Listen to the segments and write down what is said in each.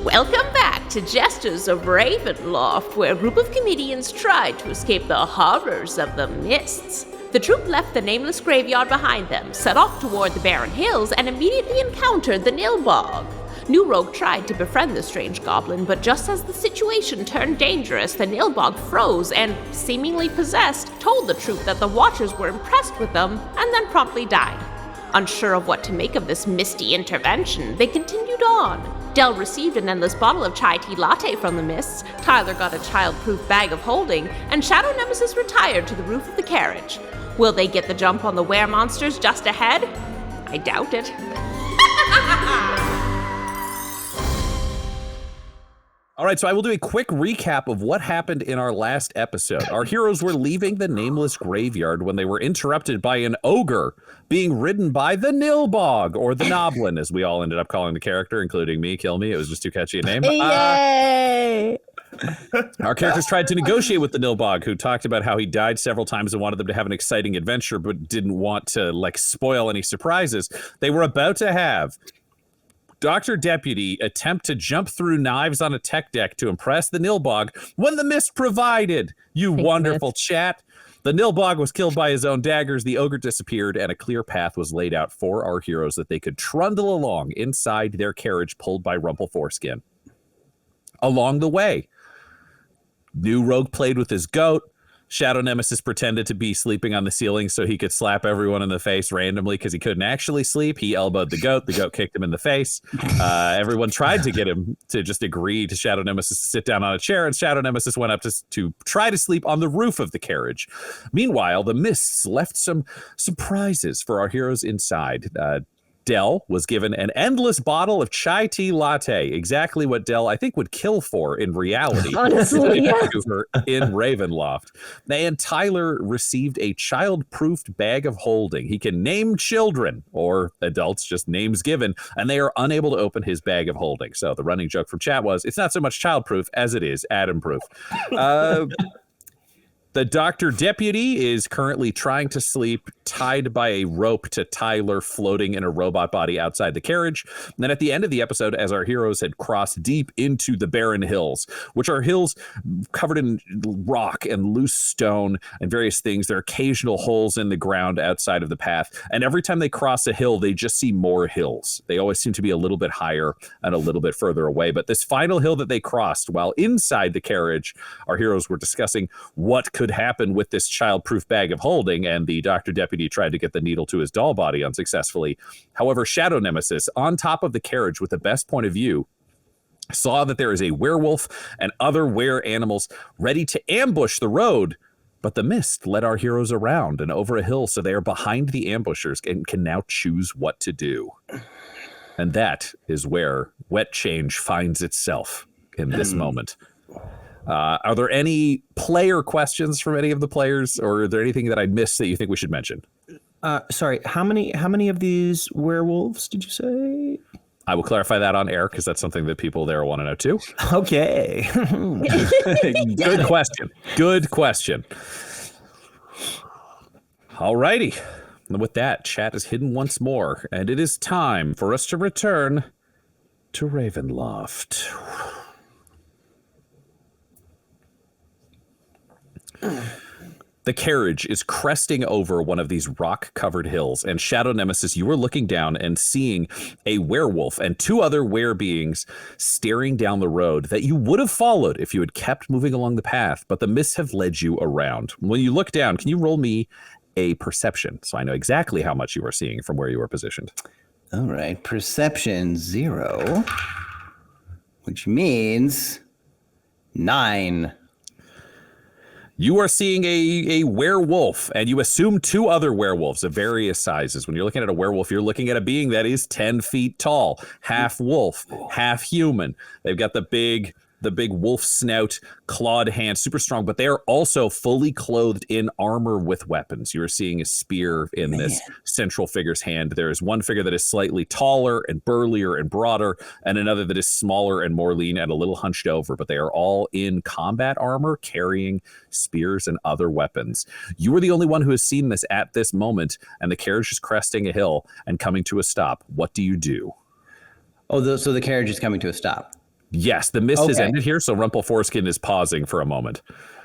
Welcome back to Jesters of Ravenloft, where a group of comedians tried to escape the horrors of the mists. The troupe left the Nameless Graveyard behind them, set off toward the Barren Hills, and immediately encountered the Nilbog. New Rogue tried to befriend the strange goblin, but just as the situation turned dangerous, the Nilbog froze and, seemingly possessed, told the troupe that the Watchers were impressed with them, and then promptly died. Unsure of what to make of this misty intervention, they continued on. Del received an endless bottle of chai tea latte from the mists, Tyler got a child-proof bag of holding, and Shadow Nemesis retired to the roof of the carriage. Will they get the jump on the were-monsters just ahead? I doubt it. All right, so I will do a quick recap of what happened in our last episode. Our heroes were leaving the Nameless Graveyard when they were interrupted by an ogre being ridden by the Nilbog, or the Noblin, as we all ended up calling the character, including me. Kill me. It was just too catchy a name. Yay! Our characters tried to negotiate with the Nilbog, who talked about how he died several times and wanted them to have an exciting adventure, but didn't want to, spoil any surprises. They were about to have Dr. Deputy attempt to jump through knives on a tech deck to impress the Nilbog when the mist provided. You wonderful chat. The Nilbog was killed by his own daggers, the ogre disappeared, and a clear path was laid out for our heroes that they could trundle along inside their carriage pulled by Rumple Foreskin. Along the way, New Rogue played with his goat. Shadow Nemesis pretended to be sleeping on the ceiling so he could slap everyone in the face randomly because he couldn't actually sleep. He elbowed the goat. The goat kicked him in the face. Everyone tried to get him to just agree to Shadow Nemesis to sit down on a chair, and Shadow Nemesis went up to try to sleep on the roof of the carriage. Meanwhile, the mists left some surprises for our heroes inside. Del was given an endless bottle of chai tea latte, exactly what Del, I think, would kill for in reality. Honestly, yeah. In Ravenloft. And Tyler received a child-proofed bag of holding. He can name children, or adults, just names given, and they are unable to open his bag of holding. So the running joke from chat was, it's not so much child-proof as it is Adam-proof. The Dr. Deputy is currently trying to sleep, tied by a rope to Tyler, floating in a robot body outside the carriage. And then at the end of the episode, as our heroes had crossed deep into the Barren Hills, which are hills covered in rock and loose stone and various things. There are occasional holes in the ground outside of the path. And every time they cross a hill, they just see more hills. They always seem to be a little bit higher and a little bit further away. But this final hill that they crossed, while inside the carriage, our heroes were discussing what could happen with this child-proof bag of holding, and the Dr. Deputy tried to get the needle to his doll body unsuccessfully. However, Shadow Nemesis, on top of the carriage with the best point of view, saw that there is a werewolf and other were animals ready to ambush the road, but the mist led our heroes around and over a hill, so they are behind the ambushers and can now choose what to do. And that is where Wet Change finds itself in this moment. Are there any player questions from any of the players, or are there anything that I missed that you think we should mention? Sorry, how many of these werewolves did you say? I will clarify that on air because that's something that people there want to know too. Okay. Good question. Good question. All righty. With that, chat is hidden once more, and it is time for us to return to Ravenloft. The carriage is cresting over one of these rock-covered hills, and Shadow Nemesis, you were looking down and seeing a werewolf and two other were-beings staring down the road that you would have followed if you had kept moving along the path, but the mists have led you around. When you look down, can you roll me a perception so I know exactly how much you are seeing from where you are positioned? All right, perception 0, which means 9. You are seeing a werewolf, and you assume two other werewolves of various sizes. When you're looking at a werewolf, you're looking at a being that is 10 feet tall, half wolf, half human. They've got the big wolf snout, clawed hands, super strong, but they are also fully clothed in armor with weapons. You're seeing a spear in this central figure's hand. There is one figure that is slightly taller and burlier and broader, and another that is smaller and more lean and a little hunched over, but they are all in combat armor, carrying spears and other weapons. You are the only one who has seen this at this moment, and the carriage is cresting a hill and coming to a stop. What do you do? Oh, so the carriage is coming to a stop. Yes, the mist has Okay. ended here, so Rumpleforeskin is pausing for a moment.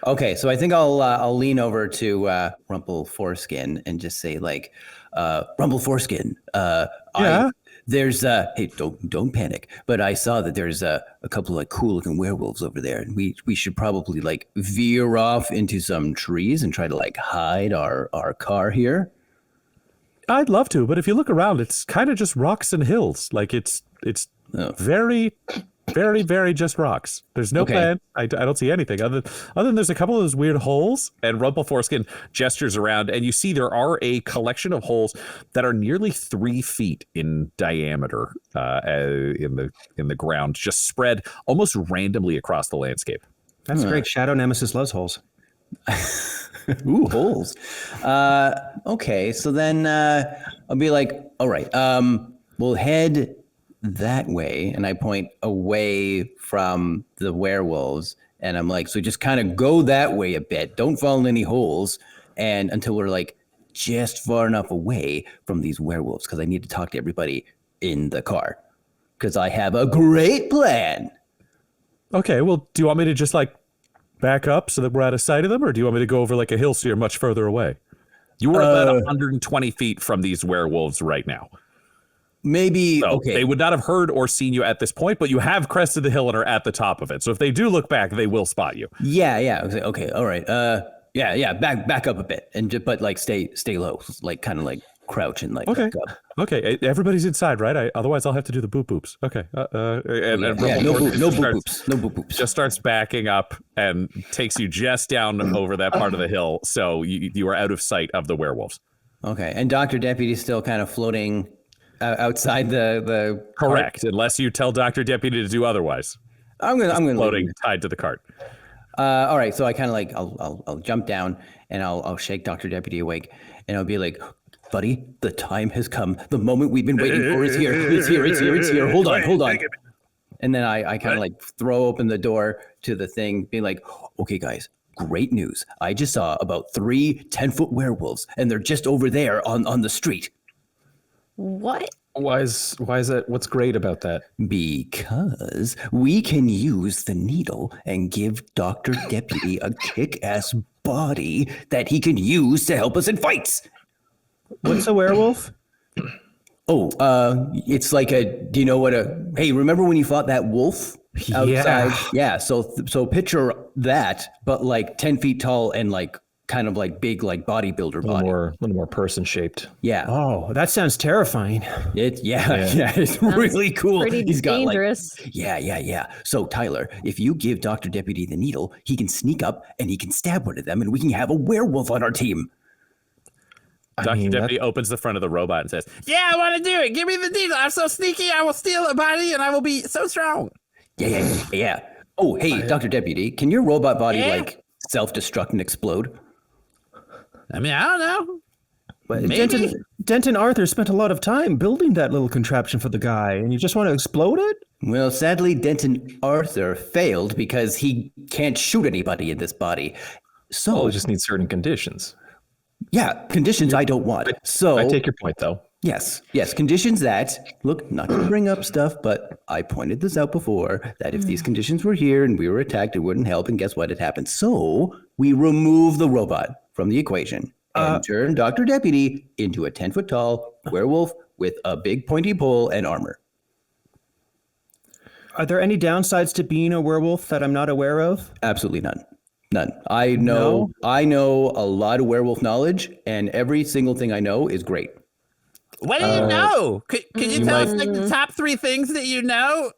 Okay, so I think I'll lean over to Rumpleforeskin and just say like, Rumpleforeskin, Yeah? there's hey, don't panic, but I saw that there's a couple of like cool looking werewolves over there, and we should probably like veer off into some trees and try to like hide our car here. I'd love to, but if you look around, it's kind of just rocks and hills. Like it's very, very, very just rocks. There's no plan. I don't see anything other than there's a couple of those weird holes. And Rumpleforeskin gestures around, and you see there are a collection of holes that are nearly 3 feet in diameter in the ground, just spread almost randomly across the landscape. That's great. Shadow Nemesis loves holes. Ooh, holes. Okay, so then I'll be like, all right, we'll head that way, and I point away from the werewolves, and I'm like, so just kind of go that way a bit. Don't fall in any holes, and until we're like just far enough away from these werewolves, because I need to talk to everybody in the car, because I have a great plan. Okay, well, do you want me to just like back up so that we're out of sight of them, or do you want me to go over like a hill so you're much further away? You are about 120 feet from these werewolves right now. Maybe, So okay. they would not have heard or seen you at this point, but you have crested the hill and are at the top of it. So if they do look back, they will spot you. Yeah. Okay. All right. Yeah. Back up a bit, and just, but like stay low, like kind of like crouch and like Okay. back up. Okay, everybody's inside, right? Otherwise, I'll have to do the boop boops. Okay. And No Rumpleforeskin boop boops. just starts backing up and takes you just down over that part of the hill. So you are out of sight of the werewolves. Okay. And Dr. Deputy's still kind of floating outside the Correct. Unless you tell Dr. Deputy to do otherwise. I'm gonna Floating tied to the cart. All right. So I kind of like I'll jump down and I'll shake Dr. Deputy awake, and I'll be like, buddy, the time has come. The moment we've been waiting for is here. It's here. Hold on. And then I kind of like throw open the door to the thing, being like, okay, guys, great news. I just saw about 3 10-foot werewolves, and they're just over there on the street. What? Why is that? What's great about that? Because we can use the needle and give Dr. Deputy a kick-ass body that he can use to help us in fights. What's a werewolf? Oh, it's like do you know what hey, remember when you fought that wolf outside? Yeah, so picture that, but like 10 feet tall and like kind of like big, like bodybuilder body. A little more person shaped. Yeah. Oh, that sounds terrifying. It's really cool. Pretty He's got dangerous. like, yeah. So Tyler, if you give Dr. Deputy the needle, he can sneak up and he can stab one of them, and we can have a werewolf on our team. Dr. Deputy opens the front of the robot and says, yeah, I want to do it. Give me the needle. I'm so sneaky. I will steal a body and I will be so strong. Yeah. Oh, hey, Dr. Deputy, can your robot body like self-destruct and explode? I mean, I don't know. But Maybe. Denton Arthur spent a lot of time building that little contraption for the guy, and you just want to explode it? Well, sadly, Denton Arthur failed because he can't shoot anybody in this body. So it just needs certain conditions. Yeah, conditions I don't want. So I take your point, though. Yes, conditions that, look, not to bring up stuff, but I pointed this out before, that if these conditions were here and we were attacked, it wouldn't help, and guess what? It happened. So we remove the robot from the equation and turn Dr. Deputy into a 10-foot tall werewolf with a big pointy pole and armor. Are there any downsides to being a werewolf that I'm not aware of? Absolutely none. I know a lot of werewolf knowledge, and every single thing I know is great. What do you know? Could you tell us like the top 3 things that you know?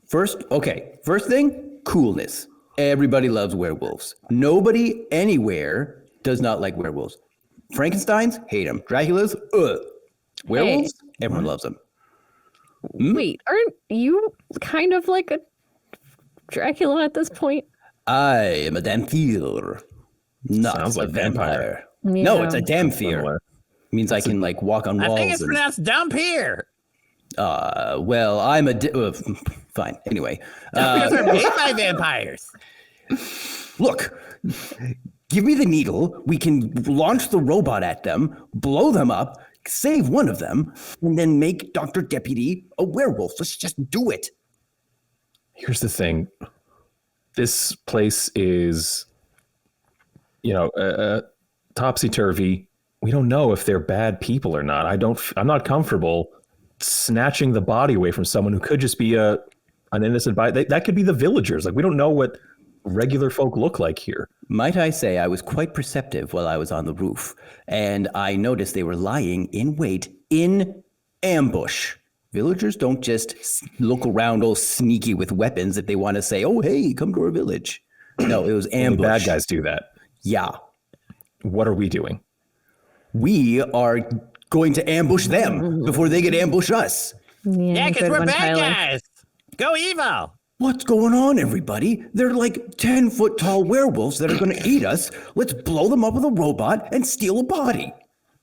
First thing, coolness. Everybody loves werewolves. Nobody anywhere does not like werewolves. Frankensteins, hate them. Draculas, werewolves, everyone loves them. Wait, aren't you kind of like a Dracula at this point? I am a Damphir, not Sounds a like vampire. Yeah. No, it's a Damphir. Means I can like walk on walls. I think it's pronounced Damphir. Well, I'm a fine. Anyway, Dampirs are made by vampires. look, give me the needle. We can launch the robot at them, blow them up, save one of them, and then make Dr. Deputy a werewolf. Let's just do it. Here's the thing. This place is, topsy-turvy. We don't know if they're bad people or not. I'm not comfortable snatching the body away from someone who could just be an innocent body. That could be the villagers. Like, we don't know what regular folk look like here. Might I say I was quite perceptive while I was on the roof, and I noticed they were lying in wait in ambush. Villagers don't just look around all sneaky with weapons if they want to say, oh, hey, come to our village. No, it was ambush. Bad guys do that. Yeah. What are we doing? We are going to ambush them before they get ambush us. Yeah, because good we're one, bad Tyler. guys. Go evil. What's going on, everybody? They're like 10-foot tall werewolves that are going to eat us. Let's blow them up with a robot and steal a body.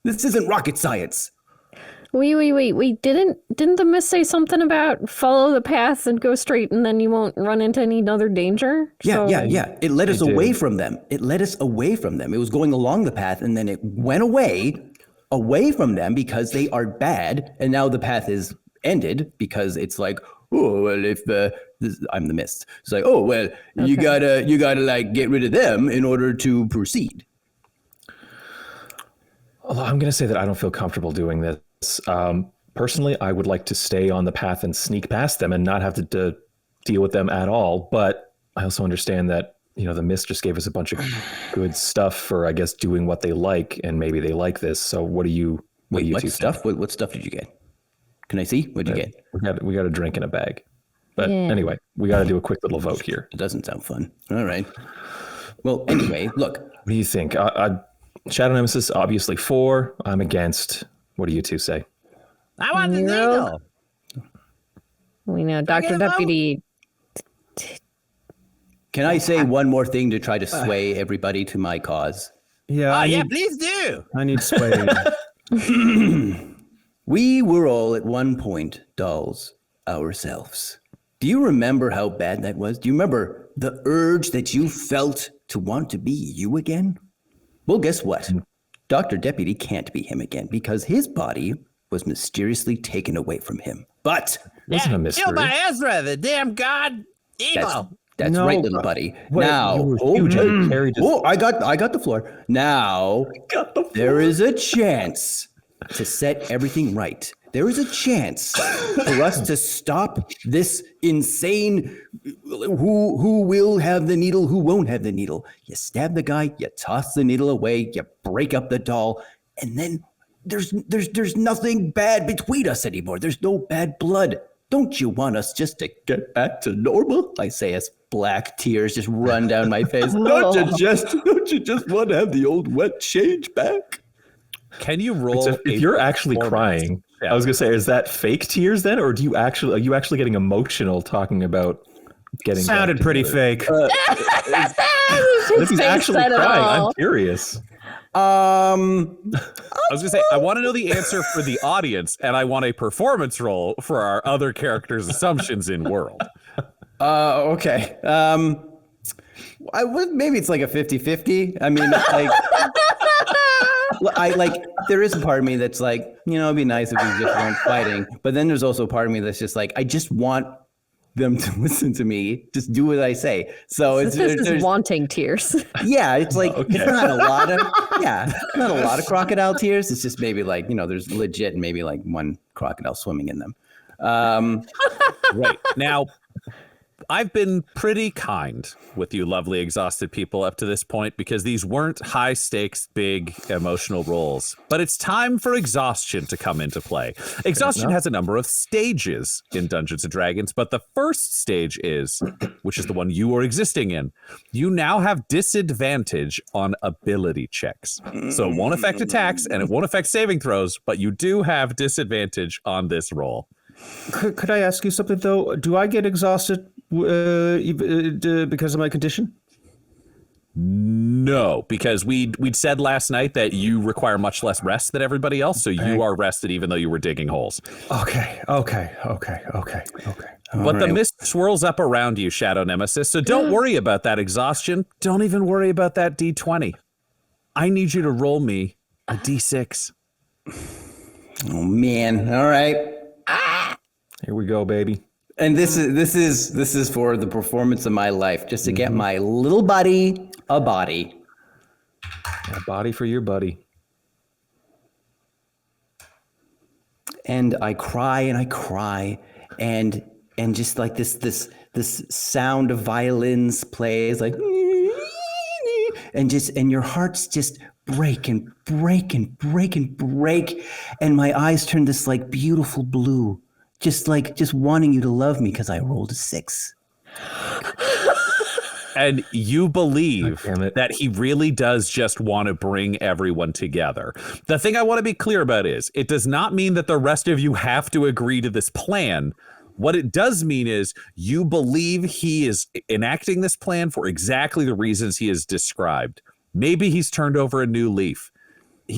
This isn't rocket science. Wait. Didn't the mist say something about follow the path and go straight and then you won't run into any other danger? Yeah. It led us away from them. It led us away from them. It was going along the path and then it went away from them because they are bad. And now the path is ended because it's like, oh, well, if I'm the mist. It's like, oh, well, you gotta like get rid of them in order to proceed. Although I'm going to say that I don't feel comfortable doing this. Personally, I would like to stay on the path and sneak past them and not have to deal with them at all. But I also understand that, the mist just gave us a bunch of good stuff for, I guess, doing what they like. And maybe they like this. So what do you What two stuff? What stuff did you get? Can I see? What did you get? We got a drink in a bag. But anyway, we got to do a quick little vote here. It doesn't sound fun. All right. Well, anyway, look. What do you think? Shadow Nemesis, obviously 4. I'm against. What do you two say? I want the needle. We know, Dr. Deputy. Can I say one more thing to try to sway everybody to my cause? Yeah. Please do. I need sway. We were all at one point dolls ourselves. Do you remember how bad that was? Do you remember the urge that you felt to want to be you again? Well, guess what? Dr. Deputy can't be him again because his body was mysteriously taken away from him. But Wasn't a mystery. Killed by Ezra, the damn god evil. that's No, right, little buddy. wait, now, I got the floor. Now, there is a chance to set everything right. There is a chance for us to stop this insane who will have the needle, who won't have the needle. You stab the guy, you toss the needle away, you break up the doll, and then there's nothing bad between us anymore. There's no bad blood. Don't you want us just to get back to normal? I say as black tears just run down my face. Don't you just want to have the old wet change back? Can you roll? If you're actually crying, Yeah. I was gonna say, is that fake tears then, or are you actually getting emotional talking about getting? Sounded back pretty together? fake. If he's actually crying, I'm curious. I was gonna say, I want to know the answer for the audience, and I want a performance roll for our other characters' assumptions in world. Okay. Maybe it's like a 50-50. I mean, like, there is a part of me that's like, it'd be nice if we just weren't fighting. But then there's also a part of me that's just like, I just want them to listen to me, just do what I say. So This is wanting tears. yeah, it's like, it's not a lot of crocodile tears. It's just maybe like, there's legit maybe like one crocodile swimming in them. Right. Now, I've been pretty kind with you lovely exhausted people up to this point because these weren't high stakes, big emotional roles. But it's time for exhaustion to come into play. Exhaustion has a number of stages in Dungeons and Dragons, but the first stage is, which is the one you are existing in, you now have disadvantage on ability checks. So it won't affect attacks and it won't affect saving throws, but you do have disadvantage on this roll. Could I ask you something though? Do I get exhausted because of my condition? No, because we'd said last night that you require much less rest than everybody else, so you are rested even though you were digging holes. Okay. But the mist swirls up around you, Shadow Nemesis, so don't worry about that exhaustion. Don't even worry about that D20. I need you to roll me a D6. Oh, man. All right. Here we go, baby. And this is for the performance of my life, just to get my little buddy a body. A body for your buddy. And I cry and I cry, and just like this sound of violins plays, like, and your hearts just break and break and break and break, and my eyes turn this like beautiful blue, just wanting you to love me because I rolled a 6. And you believe that he really does just want to bring everyone together. The thing I want to be clear about is it does not mean that the rest of you have to agree to this plan. What it does mean is you believe he is enacting this plan for exactly the reasons he has described. Maybe he's turned over a new leaf,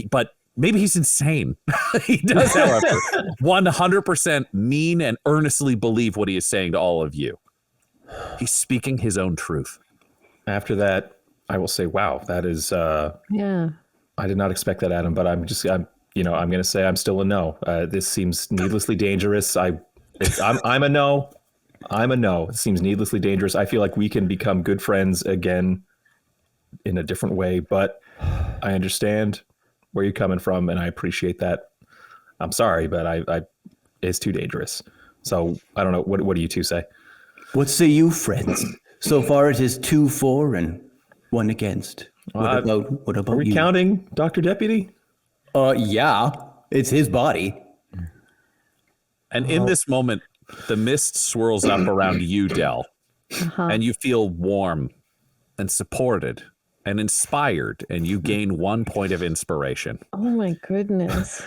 but maybe he's insane. He does, however, 100% mean and earnestly believe what he is saying to all of you. He's speaking his own truth. After that, I will say, wow, that is, Yeah. I did not expect that, Adam, but I'm going to say I'm still a no. This seems needlessly dangerous. I'm a no. I'm a no. It seems needlessly dangerous. I feel like we can become good friends again in a different way, but I understand where you're coming from, and I appreciate that. I'm sorry, but it's too dangerous. So I don't know. What do you two say? What say you, friends? So far it is 2 for and 1 against. What about Are we you? counting Dr. Deputy? Yeah, it's his body. And in this moment, the mist swirls up around you, Del, and you feel warm and supported and inspired, and you gain 1 point of inspiration. Oh my goodness.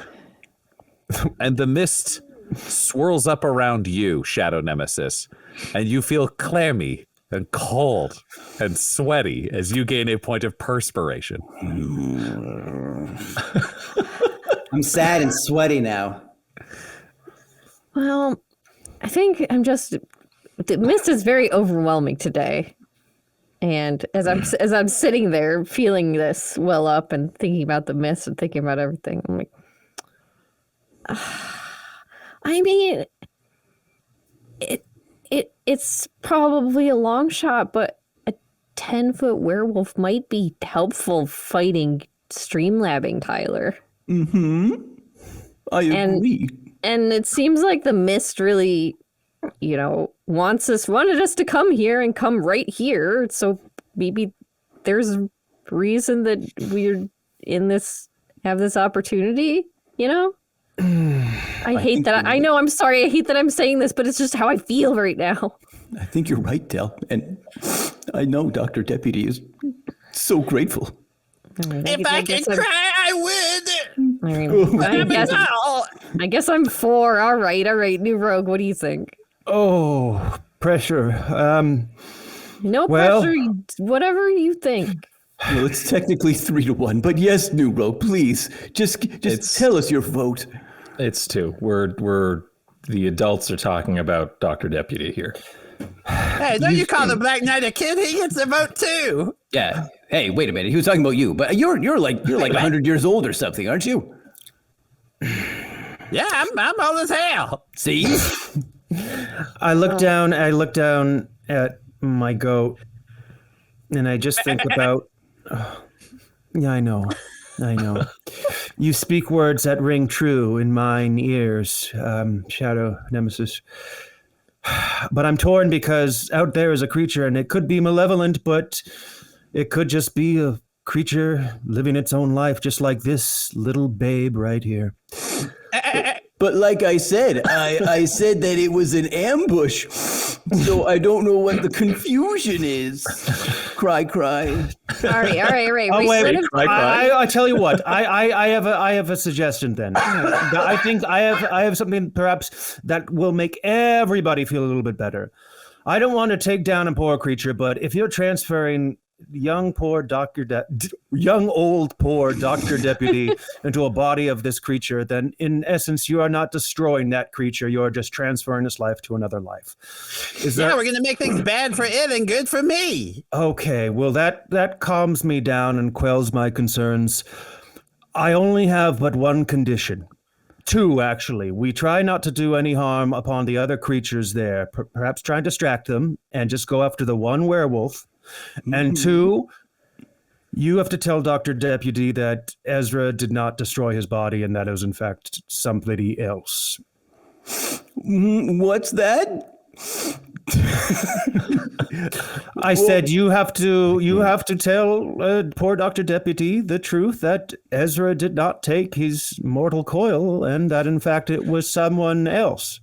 And the mist swirls up around you, Shadow Nemesis, and you feel clammy and cold and sweaty as you gain a point of perspiration. I'm sad and sweaty now. Well, I think the mist is very overwhelming today. And as I'm sitting there feeling this well up and thinking about the mist and thinking about everything, I'm like, I mean, it's probably a long shot, but a 10-foot werewolf might be helpful fighting Streamlabbing Tyler. I agree. And it seems like the mist really, wanted us to come here and come right here. So maybe there's a reason that we're have this opportunity, I hate that. I know. I'm sorry. I hate that I'm saying this, but it's just how I feel right now. I think you're right, Del. And I know Dr. Deputy is so grateful. Right, If I could cry, I would. I guess I'm 4. All right. New Rogue, what do you think? Oh, pressure. No well, pressure. Whatever you think. Well, it's technically 3-1, but yes, New Rogue, please, just tell us your vote. It's 2. We're the adults are talking about Dr. Deputy here. Hey, don't you call the Black Knight a kid? He gets a vote too. Yeah. Hey, wait a minute. He was talking about you, but you're like 100 years old or something, aren't you? Yeah, I'm old as hell. See? I look down at my goat, and I just think about. Yeah, I know. You speak words that ring true in mine ears, Shadow Nemesis. But I'm torn because out there is a creature, and it could be malevolent, but it could just be a creature living its own life, just like this little babe right here. But like I said, I said that it was an ambush, so I don't know what the confusion is. Cry. All right. Oh, wait. I tell you what. I have a suggestion then. I think I have something perhaps that will make everybody feel a little bit better. I don't want to take down a poor creature, but if you're transferring young old poor Dr. Deputy into a body of this creature, then in essence you are not destroying that creature, you're just transferring its life to another life. We're gonna make things bad for it and good for me. Okay, well that calms me down and quells my concerns. I only have but one condition. Two, actually. We try not to do any harm upon the other creatures there. Perhaps try and distract them and just go after the one werewolf. And two, you have to tell Dr. Deputy that Ezra did not destroy his body and that it was in fact somebody else. What's that? I said you have to tell poor Dr. Deputy the truth that Ezra did not take his mortal coil and that in fact it was someone else.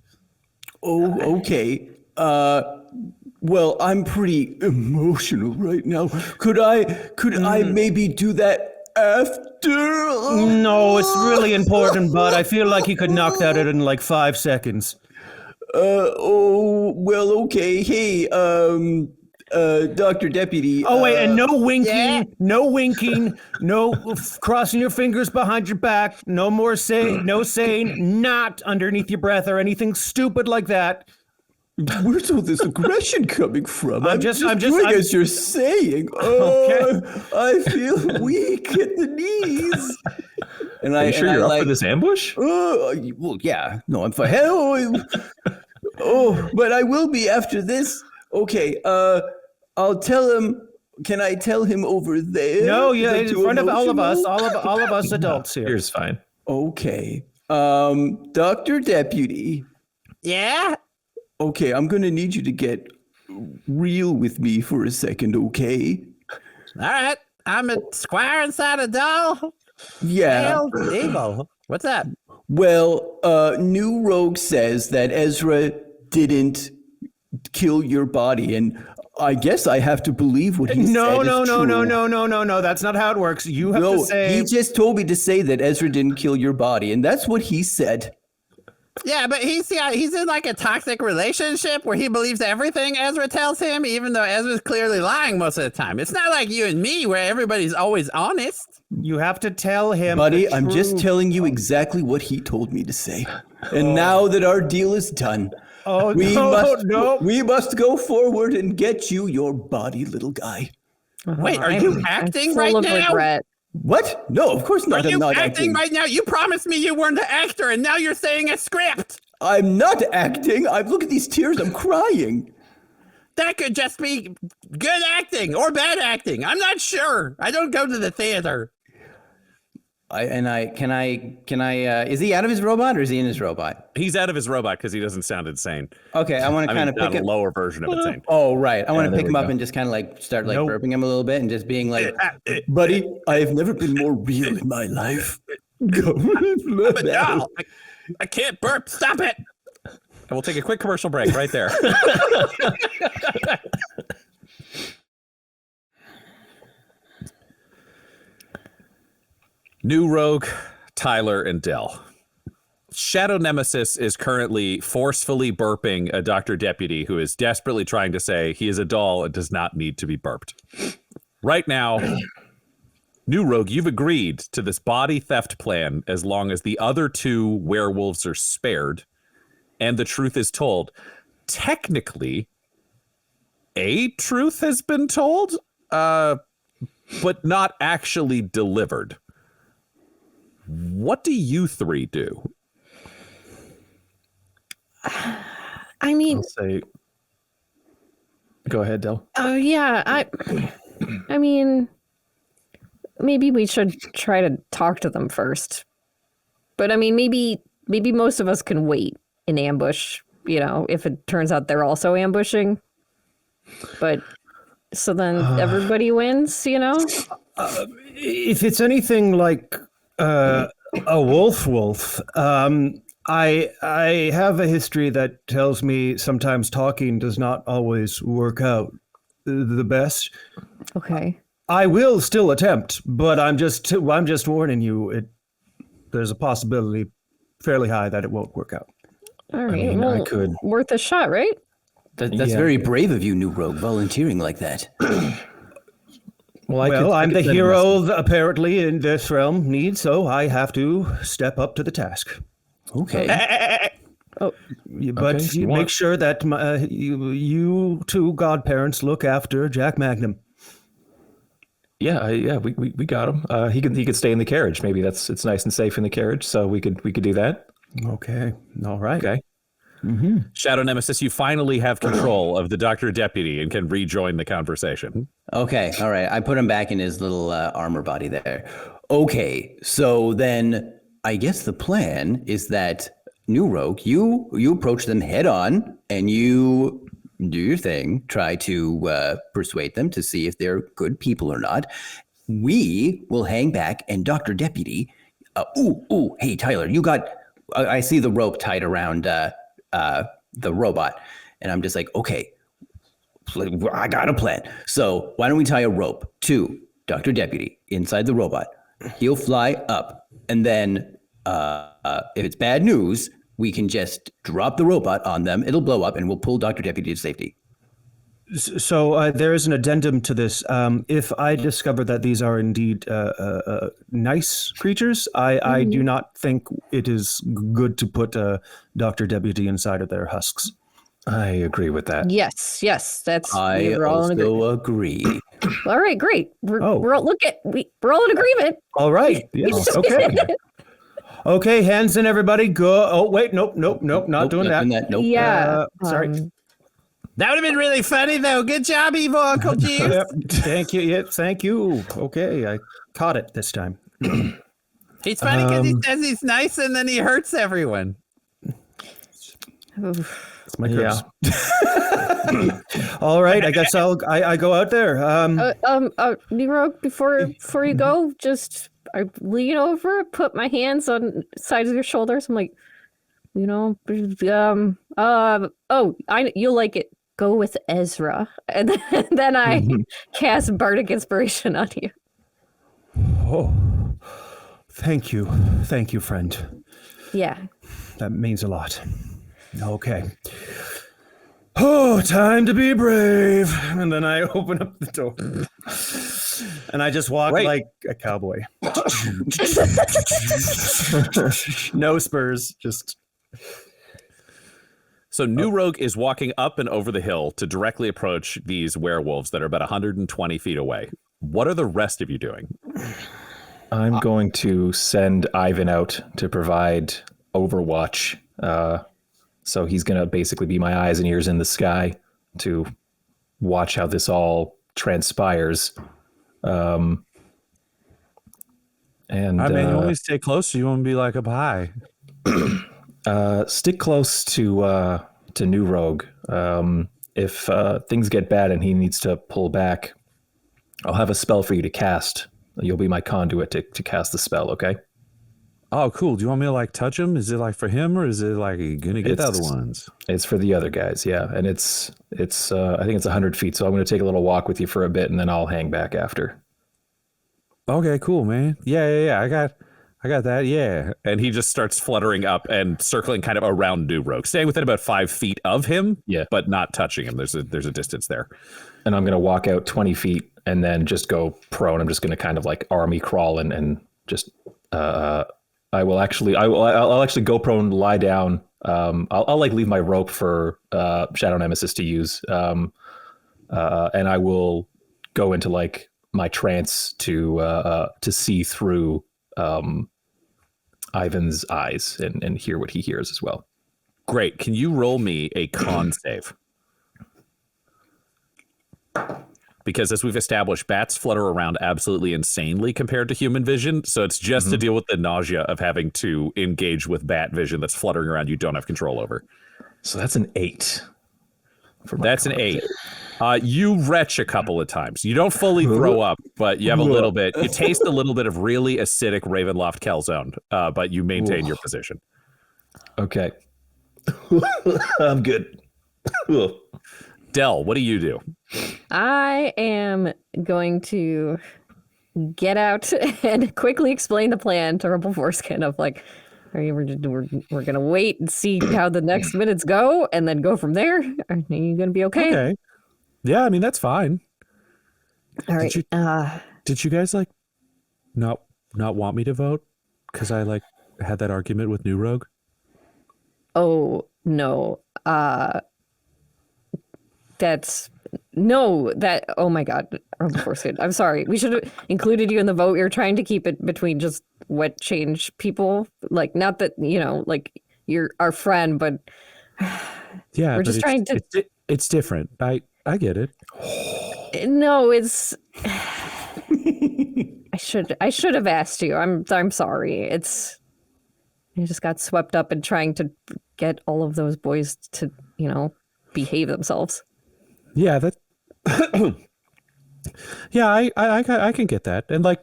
Oh, okay. Well, I'm pretty emotional right now. Could I maybe do that after? No, it's really important, but I feel like he could knock that out in like 5 seconds. Oh, well, okay. Hey, Dr. Deputy. Oh, wait, and no winking, no crossing your fingers behind your back, no saying not underneath your breath or anything stupid like that. Where's all this aggression coming from? I'm just doing as you're saying. Okay. I feel weak at the knees. And Are you sure you're up for this ambush? Well, yeah. No, I'm fine. Hell, but I will be after this. Okay, I'll tell him. Can I tell him over there? No, yeah, in front of all of us adults here. Here's fine. Okay. Dr. Deputy. Yeah? Okay, I'm going to need you to get real with me for a second, okay? All right. I'm a squire inside a doll. Yeah. Hell, evil. What's that? Well, New Rogue says that Ezra didn't kill your body, and I guess I have to believe what he said is true. No. That's not how it works. You have to say... He just told me to say that Ezra didn't kill your body, and that's what he said. Yeah, but he's in like a toxic relationship where he believes everything Ezra tells him, even though Ezra's clearly lying most of the time. It's not like you and me where everybody's always honest. You have to tell him. Buddy, I'm just telling you exactly what he told me to say. And now that our deal is done, we must go forward and get you your body, little guy. Wait, are you acting right full now? of regret. What? No, of course not. Are you I'm not acting right now? You promised me you weren't an actor, and now you're saying a script. I'm not acting. Look at these tears. I'm crying. That could just be good acting or bad acting. I'm not sure. I don't go to the theater. Is he out of his robot or is he in his robot? He's out of his robot because he doesn't sound insane. Okay, I want to kind of pick a lower version of insane. Oh, right. I want to pick him up and just kind of like start like burping him a little bit and just being like, buddy, I have never been more real in my life. But no, I can't burp. Stop it. And we'll take a quick commercial break right there. New Rogue, Tyler, and Dell. Shadow Nemesis is currently forcefully burping a Dr. Deputy who is desperately trying to say he is a doll and does not need to be burped. Right now, New Rogue, you've agreed to this body theft plan as long as the other two werewolves are spared and the truth is told. Technically, a truth has been told, but not actually delivered. What do you three do? I mean, I'll say, go ahead, Del. oh yeah, I mean, maybe we should try to talk to them first. But I mean, maybe most of us can wait in ambush, you know, if it turns out they're also ambushing. But so then everybody wins, you know? If it's anything like a wolf, I have a history that tells me sometimes talking does not always work out the best. Okay. I will still attempt, but I'm just warning you. There's a possibility fairly high that it won't work out. All right. mean, well, I could- worth a shot, right? That's very brave of you, New Rogue, volunteering like that. Well, I'm the hero apparently in this realm needs, so I have to step up to the task. Okay. But you make sure that you two godparents look after Jack Magnum. Yeah, we got him. He could stay in the carriage. Maybe it's nice and safe in the carriage, so we could do that. Okay. All right. Okay. Shadow Nemesis, you finally have control of the Dr. Deputy and can rejoin the conversation. Okay, all right. I put him back in his little armor body there. Okay, so then I guess the plan is that New Rogue, you approach them head on and you do your thing. Try to persuade them to see if they're good people or not. We will hang back, and Dr. Deputy. Hey Tyler, you got. I see the rope tied around the robot, and I'm just like, okay. I got a plan. So why don't we tie a rope to Dr. Deputy inside the robot? He'll fly up, and then if it's bad news, we can just drop the robot on them. It'll blow up, and we'll pull Dr. Deputy to safety. So there is an addendum to this. If I discover that these are indeed nice creatures, I do not think it is good to put Dr. Deputy inside of their husks. I agree with that. Yes, that's. I we're all in also agree. All right, great. We're all we're all in agreement. All right. Yes. Okay. Okay, hands in, everybody. Go. Oh, wait. Nope. Not doing that. Nope. Yeah. Sorry. That would have been really funny, though. Good job, Evil Uncle Juice. Yep. Thank you. Yep. Thank you. Okay, I caught it this time. He's funny because he says he's nice and then he hurts everyone. It's my curse. All right, I guess I go out there. Nero, before you go, just I lean over, put my hands on sides of your shoulders. I'm like, you'll like it. Go with Ezra, and then I cast Bardic Inspiration on you. Oh, thank you, friend. Yeah, that means a lot. Okay. Oh, time to be brave. And then I open up the door. And I just walk like a cowboy. No spurs, just... So New Rogue is walking up and over the hill to directly approach these werewolves that are about 120 feet away. What are the rest of you doing? I'm going to send Ivan out to provide overwatch. So he's going to basically be my eyes and ears in the sky to watch how this all transpires. And I mean, you want me to stay close, or you want me to be like up high? Stick close to New Rogue. If things get bad and he needs to pull back, I'll have a spell for you to cast. You'll be my conduit to cast the spell, okay? Oh, cool. Do you want me to like touch him? Is it like for him, or is it like you're gonna get the other ones? It's for the other guys, yeah. And it's I think it's 100 feet, so I'm gonna take a little walk with you for a bit, and then I'll hang back after. Okay, cool, man. Yeah. I got that. Yeah. And he just starts fluttering up and circling kind of around New Rogue, staying within about 5 feet of him, but not touching him. There's a distance there. And I'm gonna walk out 20 feet and then just go prone. I'm just gonna kind of like army crawl and just I'll actually go prone, lie down. I'll like leave my rope for Shadow Nemesis to use, and I will go into like my trance to see through Ivan's eyes and hear what he hears as well. Great. Can you roll me a con save? Because as we've established, bats flutter around absolutely insanely compared to human vision. So it's just to deal with the nausea of having to engage with bat vision that's fluttering around you don't have control over. So that's an 8. That's an 8. You retch a couple of times. You don't fully throw up, but you have a little bit. You taste a little bit of really acidic Ravenloft calzone, but you maintain your position. Okay. I'm good. Del, what do you do? I am going to get out and quickly explain the plan to Rebel Foreskin of like, we're going to wait and see how the next minutes go and then go from there. Are you going to be okay? Okay. Yeah, I mean, that's fine. All right. Did you guys like not want me to vote? Because I like had that argument with New Rogue? Oh, no. Oh my God. I'm sorry. We should have included you in the vote. We were trying to keep it between just what change people, like, not that, like you're our friend, but Yeah, we're just trying to. It's different. I get it. No, it's. I should have asked you. I'm sorry. I just got swept up in trying to get all of those boys to, behave themselves. Yeah, that. Yeah, I can get that, and like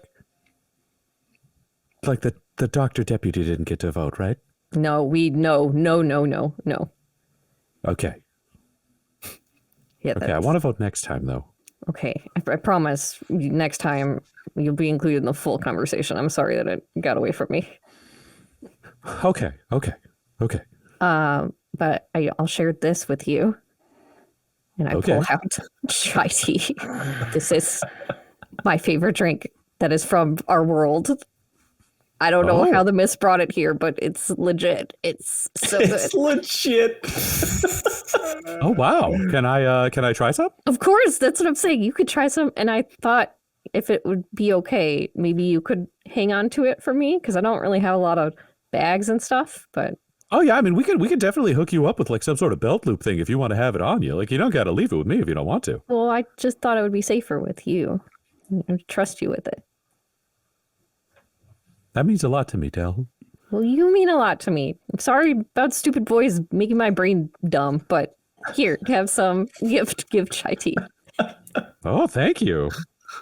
the doctor deputy didn't get to vote, right? No. Okay. Yeah. Okay, I want to vote next time though. Okay, I promise. Next time you'll be included in the full conversation. I'm sorry that it got away from me. Okay. But I'll share this with you. And I pull out chai tea. This is my favorite drink that is from our world. I don't know how the mist brought it here, but it's legit. It's so good. It's legit. Oh wow! Can I try some? Of course, that's what I'm saying. You could try some, and I thought if it would be okay, maybe you could hang on to it for me because I don't really have a lot of bags and stuff. But oh yeah, I mean we could definitely hook you up with like some sort of belt loop thing if you want to have it on you. Like you don't got to leave it with me if you don't want to. Well, I just thought it would be safer with you. I trust you with it. That means a lot to me, Del. Well, you mean a lot to me. I'm sorry about stupid boys making my brain dumb, but here, have some give chai tea. Oh, thank you.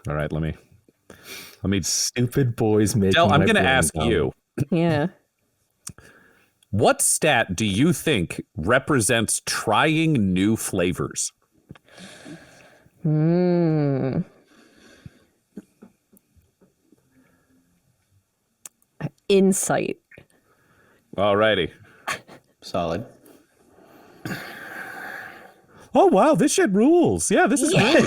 All right, let me. Stupid boys making. Del, I'm my going to brain ask dumb. you. Yeah. What stat do you think represents trying new flavors? Insight. Alrighty. Solid. Oh wow, this shit rules. Yeah, this is great.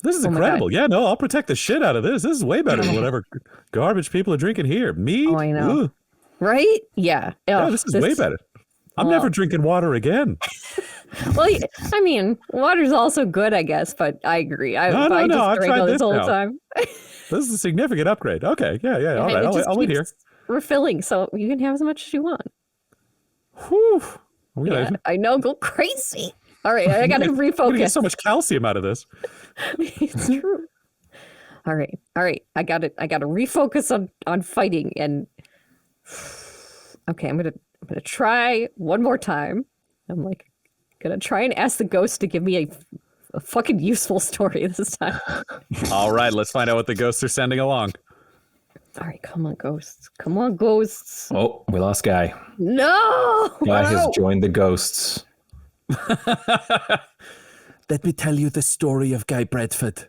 This is incredible. Yeah, no, I'll protect the shit out of this. This is way better than whatever garbage people are drinking here. Me? Oh, I know. Ugh. Right? Yeah. Yeah, this is way better. I'm never drinking water again. Well, I mean, water's also good, I guess, but I agree. I've drank all tried this whole now. time. This is a significant upgrade. Okay, yeah. All right, I'll wait here. Refilling, so you can have as much as you want. Whew. Yeah, I know, go crazy. All right, I gotta I'm gonna get refocus. so much calcium out of this. It's true. All right. I gotta refocus on fighting and okay, I'm gonna try one more time. I'm like gonna try and ask the ghost to give me a fucking useful story this time. All right, let's find out what the ghosts are sending along. All right, come on, ghosts. Come on, ghosts. Oh, we lost Guy. No! Guy has joined the ghosts. Let me tell you the story of Guy Bradford.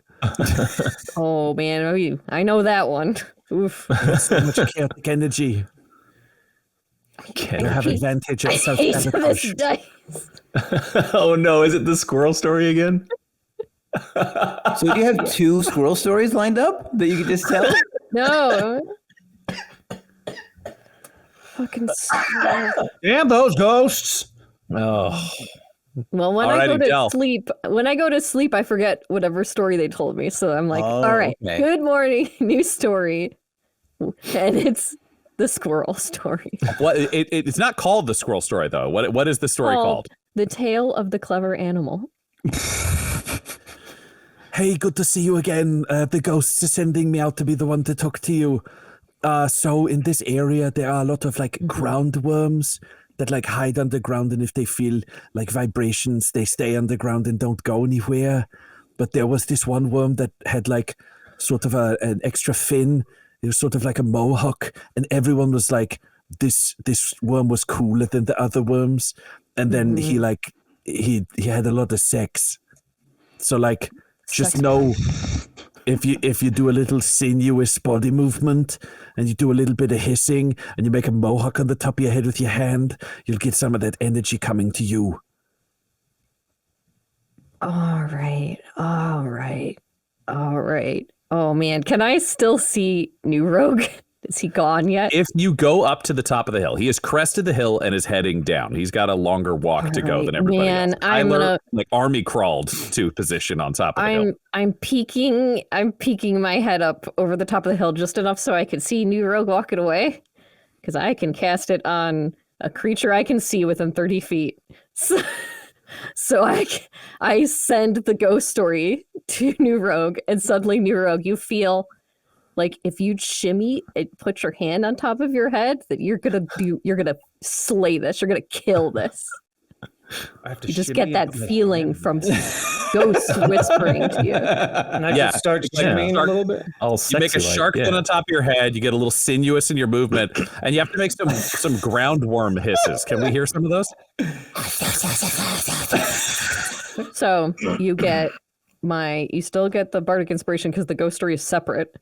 Oh, man. I know that one. Oof. So much chaotic energy. You have advantage of I hate this self-sabotage. dice. Oh no, is it the squirrel story again? So do you have two squirrel stories lined up that you could just tell? No. Fucking Damn those ghosts! Oh, Well, when Alrighty, I Del. go to sleep, I forget whatever story they told me. So I'm like, Oh, all right, okay. good morning, new story. And it's the squirrel story. What? It's not called the squirrel story though. What is the story called? The Tale of the Clever Animal. Hey, good to see you again. The ghosts are sending me out to be the one to talk to you. So in this area, there are a lot of like ground worms that like hide underground, and if they feel like vibrations, they stay underground and don't go anywhere. But there was this one worm that had like sort of an extra fin. It was sort of like a mohawk, and everyone was like, this worm was cooler than the other worms. And then he had a lot of sex. So like, just know if you do a little sinuous body movement and you do a little bit of hissing and you make a mohawk on the top of your head with your hand, you'll get some of that energy coming to you. All right. Oh man, can I still see New Rogue? Is he gone yet? If you go up to the top of the hill, he has crested the hill and is heading down. He's got a longer walk to go than everybody man, else. I'm Tyler, gonna like army crawled to position on top of the hill. I'm peeking my head up over the top of the hill just enough so I could see New Rogue walking away. because I can cast it on a creature I can see within 30 feet. So I send the ghost story to New Rogue, and suddenly New Rogue, you feel like if you shimmy and put your hand on top of your head, that you're gonna slay this. You're gonna kill this. I have to You just shimmy get that up my feeling hand. from ghosts whispering to you. And I Yeah. just start shimmying a little bit. All You make a sexy-like, shark yeah. fin on top of your head. You get a little sinuous in your movement, and you have to make some ground worm hisses. Can we hear some of those? So you still get the bardic inspiration because the ghost story is separate.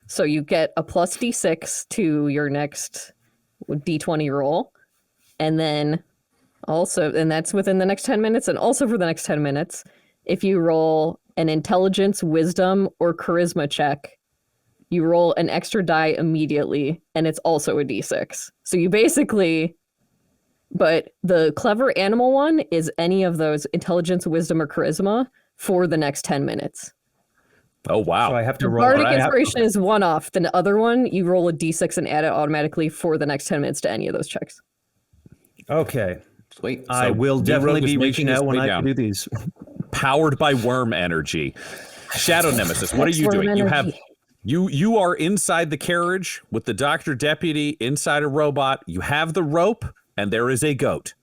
So you get a plus d6 to your next d20 roll. And then also, and that's within the next 10 minutes. And also for the next 10 minutes, if you roll an intelligence, wisdom, or charisma check, you roll an extra die immediately. And it's also a d6. So you basically... But the clever animal one is any of those intelligence, wisdom, or charisma for the next 10 minutes. Oh, wow. So I have to The roll. bardic I have- inspiration is one off. The other one, you roll a d6 and add it automatically for the next 10 minutes to any of those checks. Okay. Sweet. I will New definitely Rogue is be making reaching his out when way I down. do these. Powered by worm energy. Shadow Nemesis, what are you Worm doing? energy. You are inside the carriage with the doctor deputy inside a robot. You have the rope, and there is a goat.